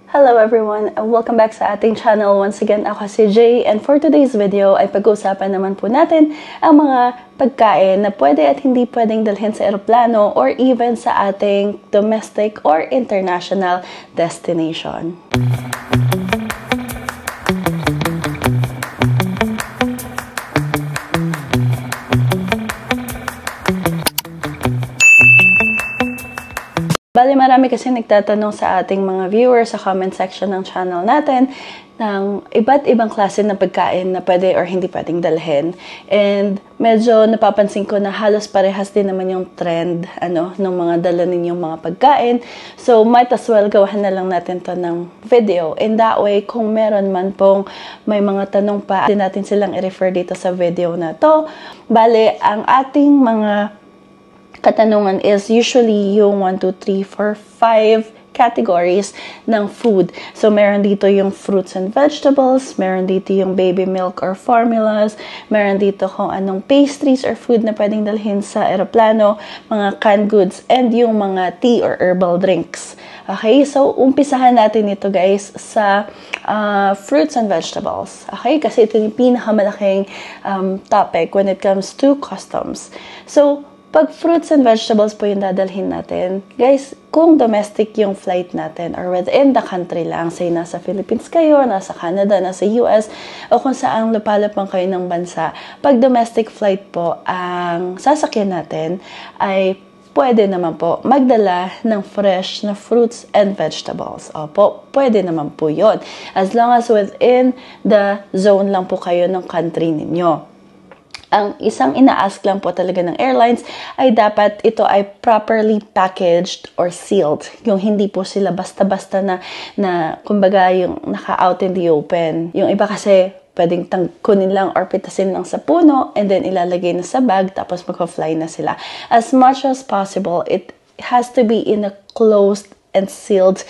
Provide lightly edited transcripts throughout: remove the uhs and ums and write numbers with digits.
Hello everyone, and welcome back sa ating channel. Once again, ako si Jay, and for today's video ay pag-uusapan naman po natin ang mga pagkain na pwede at hindi pwedeng dalhin sa eroplano or even sa ating domestic or international destination. Bali, marami kasi nagtatanong sa ating mga viewers sa comment section ng channel natin ng iba't ibang klase ng pagkain na pwede or hindi pwedeng dalhin. And medyo napapansin ko na halos parehas din naman yung trend ng mga dala ninyong mga pagkain. So, might as well gawahan na lang natin to ng video. In that way, kung meron man pong may mga tanong pa, din natin silang i-refer dito sa video na to. Bali, ang ating mga katanungan is usually yung 1, 2, 3, 4, 5 categories ng food. So, meron dito yung fruits and vegetables, meron dito yung baby milk or formulas, meron dito kung anong pastries or food na pwedeng dalhin sa eroplano, mga canned goods, and yung mga tea or herbal drinks. Okay, so umpisahan natin ito guys sa fruits and vegetables. Okay, kasi ito yung pinakamalaking topic when it comes to customs. So, pag fruits and vegetables po yung dadalhin natin, guys, kung domestic yung flight natin or within the country lang, say nasa Philippines kayo, nasa Canada, nasa US, o kung saang lupalapang kayo ng bansa, pag domestic flight po ang sasakyan natin, ay pwede naman po magdala ng fresh na fruits and vegetables. Opo, pwede naman po yun. As long as within the zone lang po kayo ng country ninyo. Ang isang ina-ask lang po talaga ng airlines ay dapat ito ay properly packaged or sealed. Yung hindi po sila basta-basta na kumbaga yung naka-out in the open. Yung iba kasi pwedeng kunin lang or pitasin lang sa puno and then ilalagay na sa bag tapos magpa-fly na sila. As much as possible, it has to be in a closed and sealed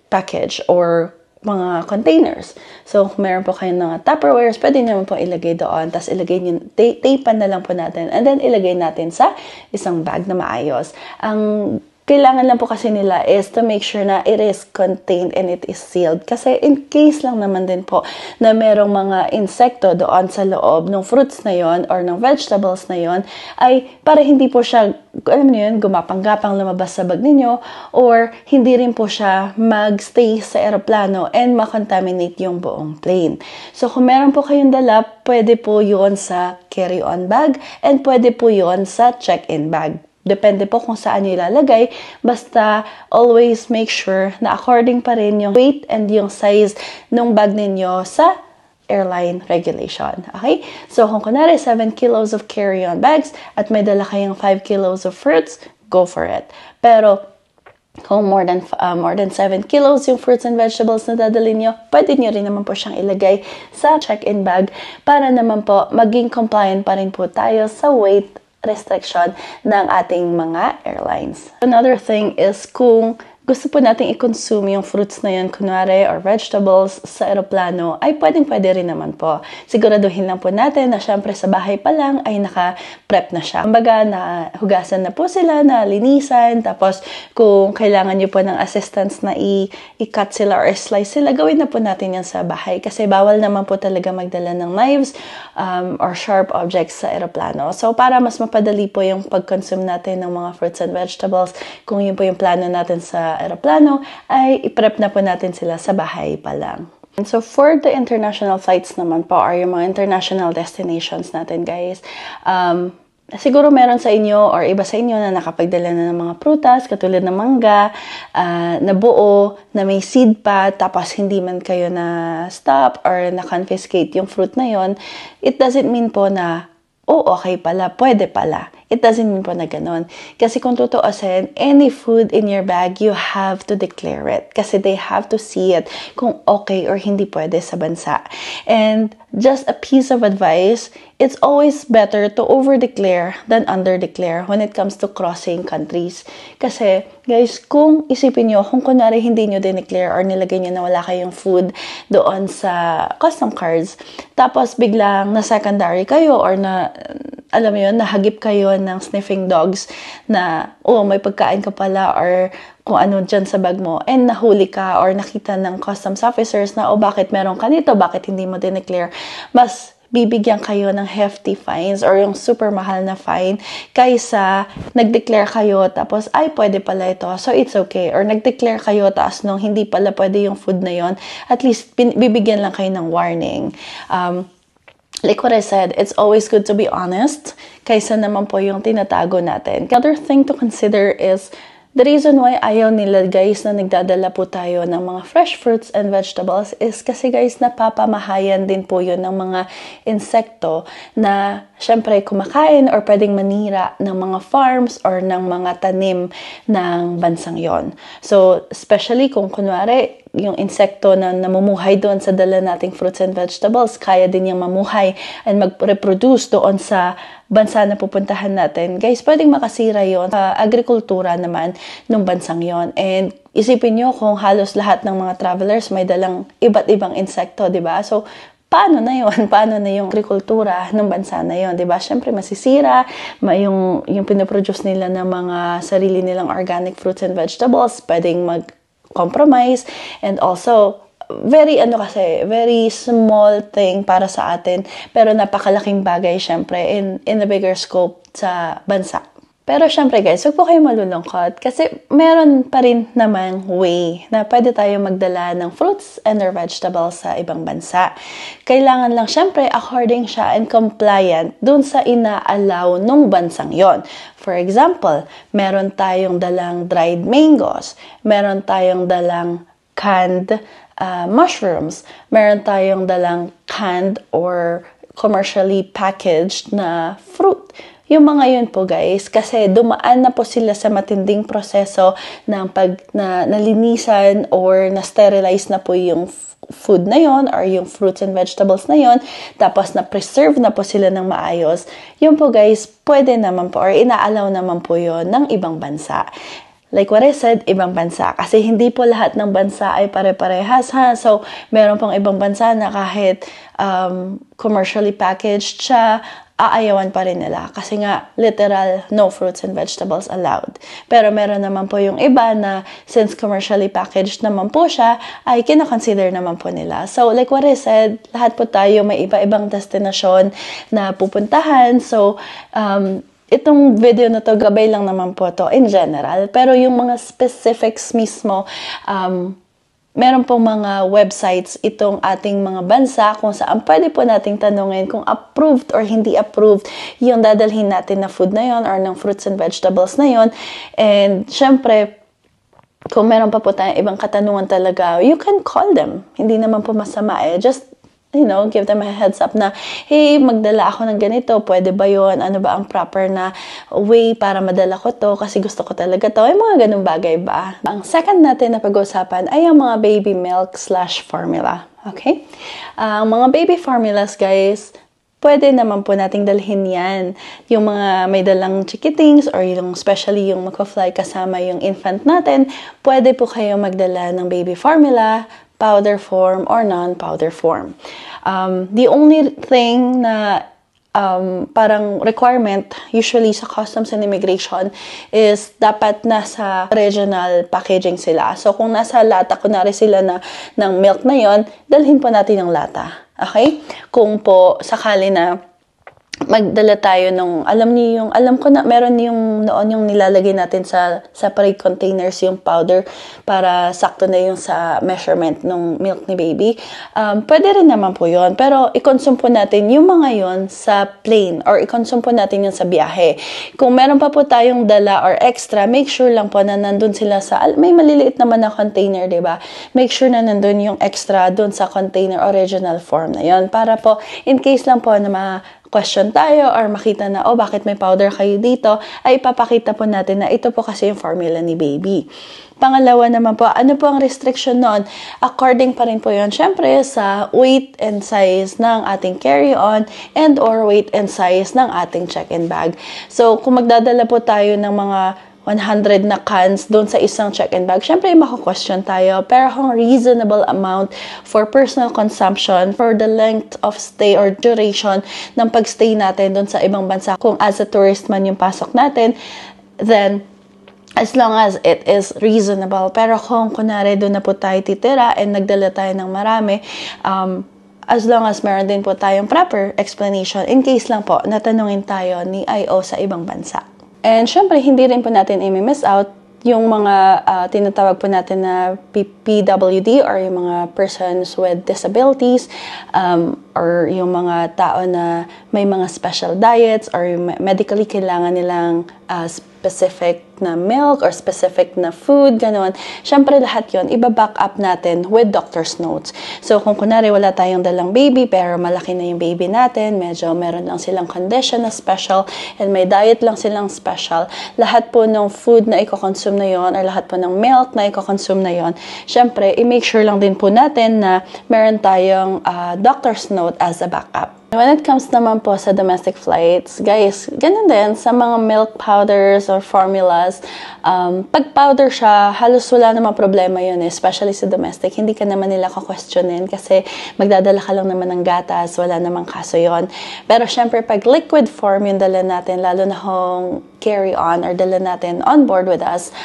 package or mga containers. So, kung meron po kayong mga Tupperwares, pwede naman po ilagay doon. Tapos, ilagay nyo, tapean na lang po natin. And then, ilagay natin sa isang bag na maayos. Ang kailangan lang po kasi nila is to make sure na it is contained and it is sealed. Kasi in case lang naman din po na merong mga insekto doon sa loob ng fruits na yon or ng vegetables na yon, ay para hindi po siya, alam niyo yun, gumapang-gapang lumabas sa bag ninyo or hindi rin po siya magstay sa aeroplano and makontaminate yung buong plane. So kung meron po kayong dala, pwede po yon sa carry-on bag and pwede po yon sa check-in bag. Depende po kung saan nyo ilalagay. Basta, always make sure na according pa rin yung weight and yung size ng bag ninyo sa airline regulation. Okay? So, kung kunwari 7 kilos of carry-on bags at may dala kayong 5 kilos of fruits, go for it. Pero, kung more than 7 kilos yung fruits and vegetables na dadalhin nyo, pwede nyo rin naman po siyang ilagay sa check-in bag para naman po maging compliant pa rin po tayo sa weight restriction ng ating mga airlines. Another thing is kung gusto po natin i-consume yung fruits na yun, kunwari, or vegetables sa aeroplano, ay pwede rin naman po. Siguraduhin lang po natin na syempre sa bahay pa lang ay naka-prep na siya. Kumbaga, na hugasan na po sila, na linisan, tapos kung kailangan nyo po ng assistance na i-cut sila or slice sila, gawin na po natin yan sa bahay. Kasi bawal naman po talaga magdala ng knives or sharp objects sa aeroplano. So, para mas mapadali po yung pag-consume natin ng mga fruits and vegetables, kung yun po yung plano natin sa aeroplano, ay i-prep na po natin sila sa bahay pa lang. And so, for the international flights naman po, or yung mga international destinations natin, guys, siguro meron sa inyo or iba sa inyo na nakapagdala na ng mga prutas, katulad ng mangga, na buo, na may seed pa, tapos hindi man kayo na stop or na-confiscate yung fruit na yon. It doesn't mean po na okay pala, pwede pala. It doesn't mean po na ganun. Kasi kung tutuusin, any food in your bag, you have to declare it. Kasi they have to see it kung okay or hindi pwede sa bansa. And just a piece of advice, it's always better to over-declare than under-declare when it comes to crossing countries. Kasi, guys, kung isipin nyo, kung kunwari hindi nyo dineclare or nilagay nyo na wala kayong food doon sa custom cards, tapos biglang na secondary kayo or na alam mo yun, nahagip kayo ng sniffing dogs na, oh, may pagkain ka pala or kung ano dyan sa bag mo, and nahuli ka or nakita ng customs officers na, oh, bakit meron ka nito, bakit hindi mo dineclare, mas bibigyan kayo ng hefty fines or yung super mahal na fine kaysa nag-declare kayo tapos, ay, pwede pala ito, so it's okay. Or nag-declare kayo tapos nung hindi pala pwede yung food na yon, at least bibigyan lang kayo ng warning. Like what I said, it's always good to be honest kaysa naman po yung tinatago natin. The other thing to consider is the reason why ayaw nila guys na nagdadala po tayo ng mga fresh fruits and vegetables is kasi guys napapamahayan din po yun ng mga insekto na syempre kumakain or pwedeng manira ng mga farms or ng mga tanim ng bansang yon. So especially kung kunwari yung insekto na namumuhay doon sa dala nating fruits and vegetables, kaya din niyang mamuhay and mag-reproduce doon sa bansa na pupuntahan natin. Guys, pwedeng makasira yon sa agrikultura naman ng bansang yon. And isipin nyo kung halos lahat ng mga travelers may dalang iba't ibang insekto, di ba? So, paano na yon? Paano na yung agrikultura ng bansa na yon, di ba? Syempre, masisira, yung pinoproduce nila ng mga sarili nilang organic fruits and vegetables, pwedeng mag-compromise, and also, very small thing para sa atin, pero napakalaking bagay syempre in the bigger scope sa bansa. Pero syempre guys, huwag po kayo malulungkot kasi meron pa rin namang way na pwede tayo magdala ng fruits and or vegetables sa ibang bansa. Kailangan lang syempre according siya and compliant dun sa ina-allow nung bansang yon. For example, meron tayong dalang dried mangoes, meron tayong dalang canned mushrooms, meron tayong dalang canned or commercially packaged na fruit. Yung mga yun po guys, kasi dumaan na po sila sa matinding proseso ng nalinisan or na-sterilize na po yung food na yon or yung fruits and vegetables na yon, tapos na-preserve na po sila ng maayos. Yun po guys, pwede naman po or inaalaw naman po yon ng ibang bansa. Like what I said, ibang bansa. Kasi hindi po lahat ng bansa ay pare-parehas ha. So, meron pong ibang bansa na kahit commercially packaged siya, aayawan pa rin nila. Kasi nga, literal, no fruits and vegetables allowed. Pero meron naman po yung iba na since commercially packaged naman po siya, ay kinakonsider naman po nila. So, like what I said, lahat po tayo may iba-ibang destinasyon na pupuntahan. So, itong video na to, gabay lang naman po to in general. Pero yung mga specifics mismo, meron pong mga websites itong ating mga bansa kung saan pwede po nating tanungin kung approved or hindi approved yung dadalhin natin na food na yon or ng fruits and vegetables na yon. And syempre, kung meron pa po tayong ibang katanungan talaga, you can call them. Hindi naman po masama eh. Just give them a heads up na, hey, magdala ako ng ganito, pwede ba yun? Ano ba ang proper na way para madala ko to? Kasi gusto ko talaga to. Ay, mga ganung bagay ba? Ang second natin na pag-usapan ay ang mga baby milk/formula. Okay? Ang mga baby formulas, guys, pwede naman po nating dalhin yan. Yung mga may dalang chikitings or yung especially yung magpa-fly kasama yung infant natin, pwede po kayo magdala ng baby formula, powder form or non-powder form. The only thing na parang requirement usually sa customs and immigration is dapat nasa regional packaging sila. So kung nasa lata, kunwari sila ng milk na yon, dalhin po natin yung lata. Okay? Kung po sakali na magdala tayo nung, alam ko na meron yung noon yung nilalagay natin sa separate containers yung powder para sakto na yung sa measurement ng milk ni baby. Pwede rin naman po yun. Pero i-consume po natin yung mga yon sa plane or i-consume po natin yun sa biyahe. Kung meron pa po tayong dala or extra, make sure lang po na nandun sila sa, may maliliit naman na container, diba? Make sure na nandun yung extra dun sa container original form na yon. Para po, in case lang po na question tayo or makita na, bakit may powder kayo dito, ay ipapakita po natin na ito po kasi yung formula ni baby. Pangalawa naman po, ano po ang restriction nun? According pa rin po yun, syempre, sa weight and size ng ating carry-on and or weight and size ng ating check-in bag. So, kung magdadala po tayo ng mga 100 na cans doon sa isang check-in bag, syempre mako-question tayo. Pero kung reasonable amount for personal consumption, for the length of stay or duration ng pagstay natin doon sa ibang bansa, kung as a tourist man yung pasok natin, then as long as it is reasonable. Pero kung kunwari doon na po tayo titira and nagdala tayo ng marami, as long as meron din po tayong proper explanation in case lang po natanungin tayo ni IO sa ibang bansa. And syempre, hindi rin po natin i-miss out yung mga tinatawag po natin na PWD or yung mga persons with disabilities, or yung mga tao na may mga special diets or medically kailangan nilang specific na milk or specific na food, gano'n. Siyempre, lahat yon iba-back up natin with doctor's notes. So, kung kunwari wala tayong dalang baby, pero malaki na yung baby natin, medyo meron lang silang condition na special, and may diet lang silang special, lahat po ng food na i-consume na yon or lahat po ng milk na i-consume na yon, siyempre, i-make sure lang din po natin na meron tayong doctor's note as a backup. When it comes naman po sa domestic flights, guys, ganun din sa mga milk powders or formulas. Pag powder siya, halos wala namang problema yun, especially sa domestic. Hindi ka naman nila ka-questionin kasi magdadala ka lang naman ng gatas, wala namang kaso yon. Pero syempre, pag liquid form yung dala natin, lalo na kung carry-on or dala natin on board with us,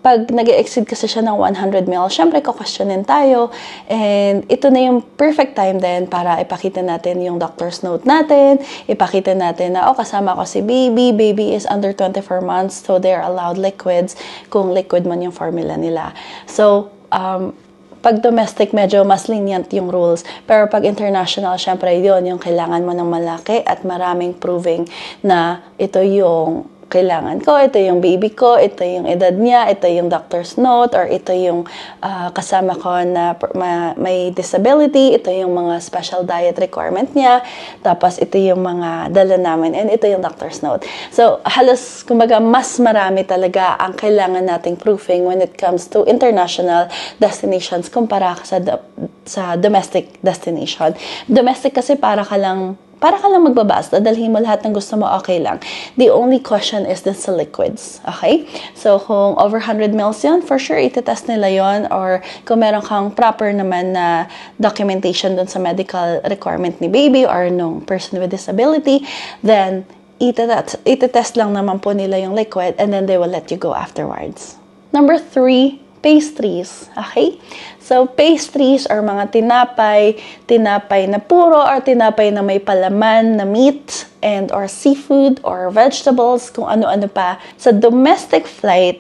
pag nag-exceed kasi siya ng 100 ml, syempre ko-questionin tayo. And ito na yung perfect time din para ipakita natin yung doctor's note natin. Ipakita natin na, kasama ko si baby. Baby is under 24 months, so they're allowed liquids kung liquid man yung formula nila. So, pag domestic, medyo mas lenient yung rules. Pero pag international, syempre yun, yung kailangan mo ng malaki at maraming proving na ito yung kailangan ko, ito yung baby ko, ito yung edad niya, ito yung doctor's note, or ito yung kasama ko na may disability, ito yung mga special diet requirement niya, tapos ito yung mga dala namin, and ito yung doctor's note. So, halos, kumbaga, mas marami talaga ang kailangan nating proofing when it comes to international destinations kumpara sa domestic destination. Domestic kasi para ka lang magbabas, dadalhin mo lahat ng gusto mo, okay lang. The only question is the liquids, okay? So, kung over 100 ml yun, for sure, itetest nila yon, or kung meron kang proper naman na documentation dun sa medical requirement ni baby or nung person with disability, then itetest lang naman po nila yung liquid, and then they will let you go afterwards. Number 3, pastries, okay? So, pastries or mga tinapay na puro or tinapay na may palaman na meat and or seafood or vegetables, kung ano-ano pa. Sa domestic flight,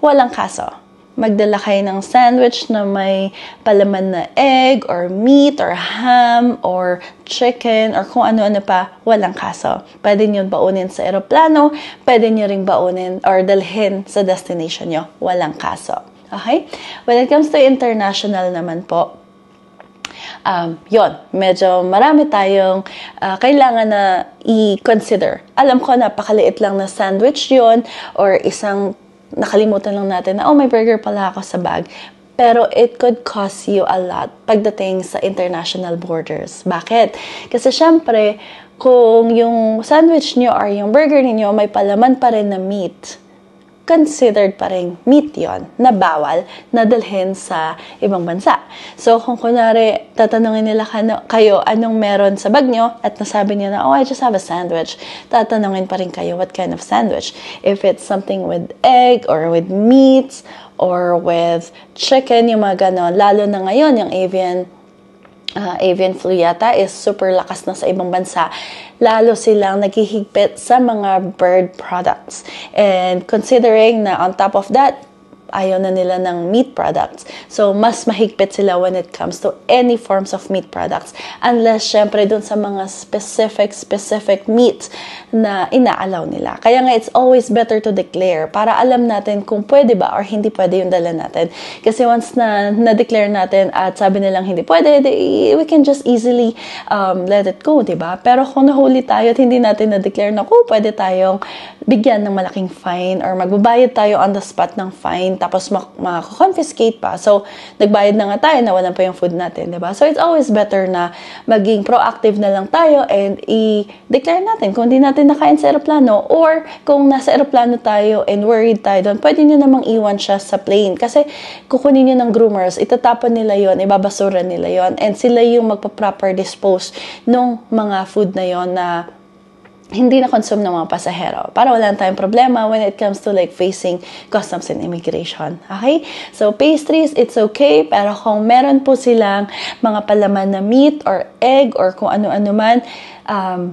walang kaso. Magdala kayo ng sandwich na may palaman na egg or meat or ham or chicken or kung ano-ano pa, walang kaso. Pwede nyo baunin sa aeroplano, pwede nyo ring baunin or dalhin sa destination nyo, walang kaso. Okay? When it comes to international naman po, medyo marami tayong kailangan na i-consider. Alam ko, napakaliit lang na sandwich yon or isang nakalimutan lang natin na, may burger pala ako sa bag. Pero it could cost you a lot pagdating sa international borders. Bakit? Kasi syempre, kung yung sandwich nyo or yung burger niyo may palaman pa rin na meat, considered pa rin meat yon na bawal na dalhin sa ibang bansa. So, kung kunwari, tatanungin nila kayo anong meron sa bag nyo at nasabi niyo na, I just have a sandwich, tatanungin pa rin kayo what kind of sandwich. If it's something with egg or with meats or with chicken, yung mga ganon, lalo na ngayon, yung avian flu yata is super lakas na sa ibang bansa, lalo silang naghihigpit sa mga bird products. And considering na on top of that, ayaw na nila ng meat products. So, mas mahigpit sila when it comes to any forms of meat products. Unless, syempre, dun sa mga specific meats na inaalaw nila. Kaya nga, it's always better to declare para alam natin kung pwede ba or hindi pwede yung dala natin. Kasi once na-declare natin at sabi nilang hindi pwede, we can just easily let it go, diba? Pero kung nahuli tayo at hindi natin na-declare na pwede tayong bigyan ng malaking fine or magbabayad tayo on the spot ng fine tapos makakonfiscate pa. So, nagbayad na nga tayo, nawalan pa yung food natin, diba? So, it's always better na maging proactive na lang tayo and i-declare natin kung hindi natin nakain sa aeroplano or kung nasa aeroplano tayo and worried tayo doon, pwede nyo namang iwan siya sa plane kasi kukunin nyo ng groomers, itatapon nila yon, ibabasura nila yon, and sila yung magpa-proper dispose ng mga food na yon na hindi na consume ng mga pasahero para wala tayong problema when it comes to like facing customs and immigration. Okay? So, pastries, it's okay, pero kung meron po silang mga palaman na meat or egg or kung ano-ano man,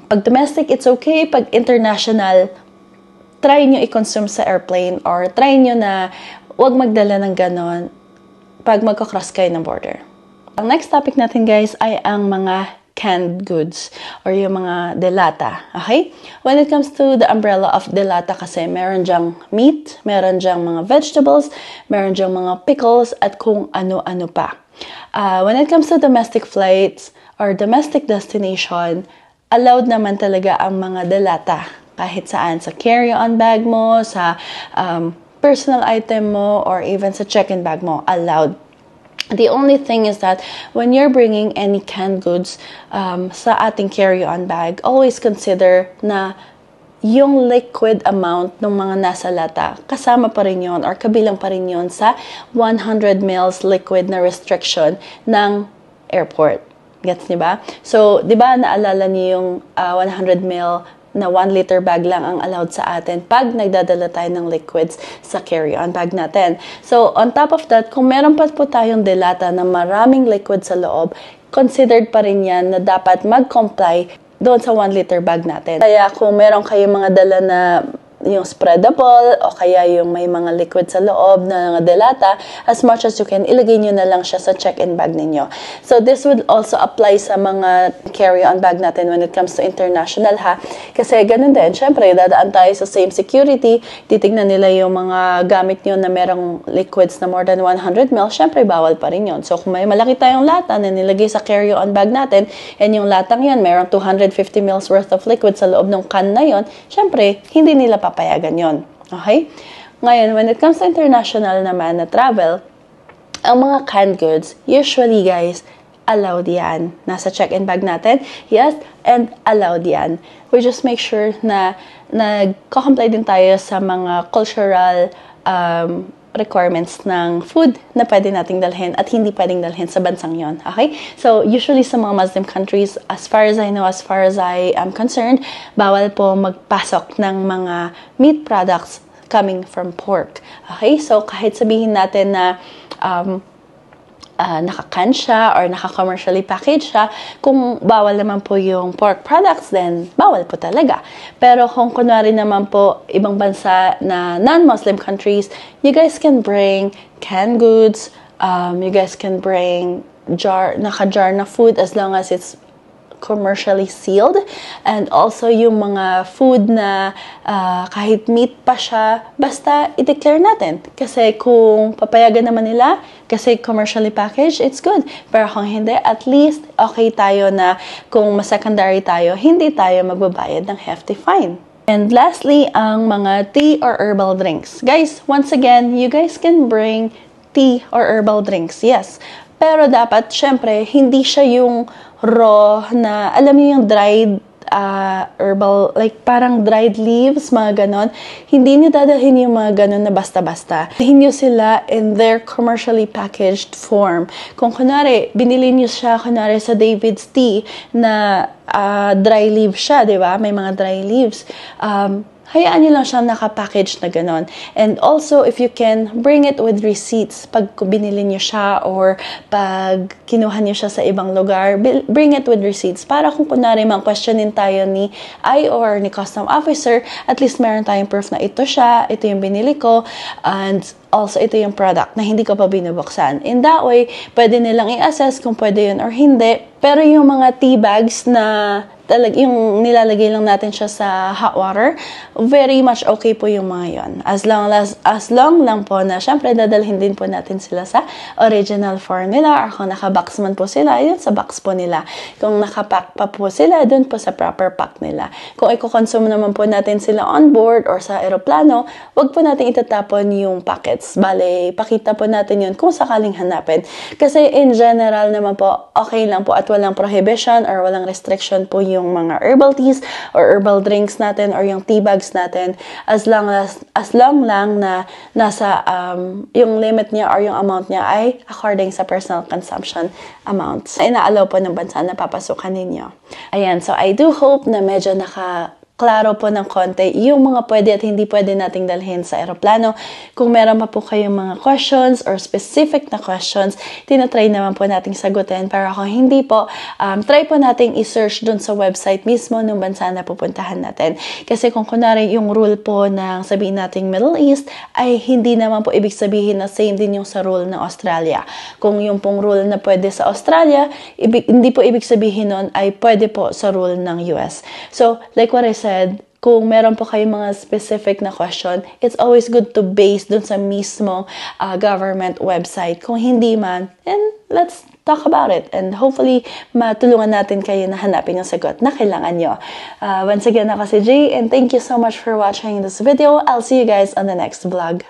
pag domestic, it's okay. Pag international, try nyo i-consume sa airplane or try nyo na wag magdala ng ganon pag magka-cross kayo ng border. Ang next topic natin guys ay ang mga canned goods or yung mga delata. Okay? When it comes to the umbrella of delata kasi meron dyang meat, meron dyang mga vegetables, meron dyang mga pickles at kung ano-ano pa. When it comes to domestic flights or domestic destination, allowed naman talaga ang mga delata kahit saan, sa carry-on bag mo, sa personal item mo, or even sa check-in bag mo, allowed. The only thing is that when you're bringing any canned goods sa ating carry-on bag, always consider na yung liquid amount ng mga nasa lata, kasama pa rin yun or kabilang pa rin yun sa 100 ml liquid na restriction ng airport. Gets niyo ba? So, di ba naalala niyo yung 100 ml na 1 liter bag lang ang allowed sa atin pag nagdadala tayo ng liquids sa carry-on bag natin. So, on top of that, kung meron pa po tayong delata na maraming liquid sa loob, considered pa rin yan na dapat mag-comply doon sa 1 liter bag natin. Kaya kung meron kayong mga dala na yung spreadable o kaya yung may mga liquid sa loob na delata, as much as you can, ilagay nyo na lang siya sa check-in bag ninyo. So, this would also apply sa mga carry-on bag natin when it comes to international ha. Kasi ganun din, syempre, dadaan tayo sa same security, titignan nila yung mga gamit nyo na merong liquids na more than 100 ml, syempre, bawal pa rin yun. So, kung may malaki tayong lata na nilagay sa carry-on bag natin, and yung latang yun, merong 250 ml worth of liquid sa loob ng can na yun, syempre, hindi nila papayagan yon. Okay? Ngayon, when it comes to international naman na travel, ang mga canned goods, usually guys, allowed yan. Nasa check-in bag natin, yes, and allowed yan. We just make sure na nag-comply din tayo sa mga cultural requirements ng food na pwede nating dalhin at hindi pwedeng dalhin sa bansang yon. Okay? So, usually sa mga Muslim countries, as far as I know, as far as I am concerned, bawal po magpasok ng mga meat products coming from pork. Okay? So, kahit sabihin natin na naka-can siya or naka-commercially packaged siya, kung bawal naman po yung pork products, then bawal po talaga. Pero kung kunwari naman po ibang bansa na non-Muslim countries, you guys can bring canned goods, you guys can bring naka-jar na food as long as it's commercially sealed, and also yung mga food na kahit meat pa siya, basta i-declare natin. Kasi kung papayagan naman nila, kasi commercially packaged, it's good. Pero kung hindi, at least okay tayo na kung mas-secondary tayo, hindi tayo magbabayad ng hefty fine. And lastly, ang mga tea or herbal drinks. Guys, once again, you guys can bring tea or herbal drinks, yes. Pero dapat, syempre, hindi siya yung raw na, alam niyo yung dried herbal, like parang dried leaves, mga ganon. Hindi niyo dadalhin yung mga ganon na basta-basta. Dalhin niyo sila in their commercially packaged form. Kung kunwari, binili niyo siya, kunwari sa David's Tea, na dry leaves siya, di ba? May mga dry leaves. Hayaan nyo lang siya nakapackage na ganon. And also, if you can, bring it with receipts. Pag binili nyo siya or pag kinuha nyo siya sa ibang lugar, bring it with receipts. Para kung kunwari mang questionin tayo ni I or ni custom officer, at least meron tayong proof na ito siya, ito yung binili ko, and also ito yung product na hindi ko pa binubuksan. In that way, pwede nilang i-assess kung pwede yun or hindi. Pero yung mga tea bags na yung nilalagay lang natin siya sa hot water, very much okay po yung mga yon. As long lang po na syempre dadalhin din po natin sila sa original form nila, or kung naka-box man po sila, yun sa box po nila. Kung naka-pack pa po sila, dun po sa proper pack nila. Kung i-consume naman po natin sila on board or sa aeroplano, wag po natin itatapon yung packets. Bale, pakita po natin yun kung sakaling hanapin. Kasi in general naman po, okay lang po at walang prohibition or walang restriction po yung mga herbal teas or herbal drinks natin or yung tea bags natin, as long lang na nasa yung limit niya or yung amount niya ay according sa personal consumption amounts. Inaalaw po ng bansa na papasukan ninyo. Ayan, so I do hope na medyo klaro po ng konti yung mga pwede at hindi pwede nating dalhin sa aeroplano. Kung meron pa po kayong mga questions or specific na questions, tinatry naman po nating sagutin. Pero kung hindi po, try po nating i-search dun sa website mismo ng bansa na pupuntahan natin. Kasi kung kunwari yung rule po ng sabihin nating Middle East, ay hindi naman po ibig sabihin na same din yung sa rule ng Australia. Kung yung pong rule na pwede sa Australia, hindi po ibig sabihin nun ay pwede po sa rule ng US. So, like what I said, kung meron po kayong mga specific na question, it's always good to base dun sa mismo government website. Kung hindi man, then let's talk about it. And hopefully, matulungan natin kayo na hanapin yung sagot na kailangan nyo. Once again, ako si Jay, and thank you so much for watching this video. I'll see you guys on the next vlog.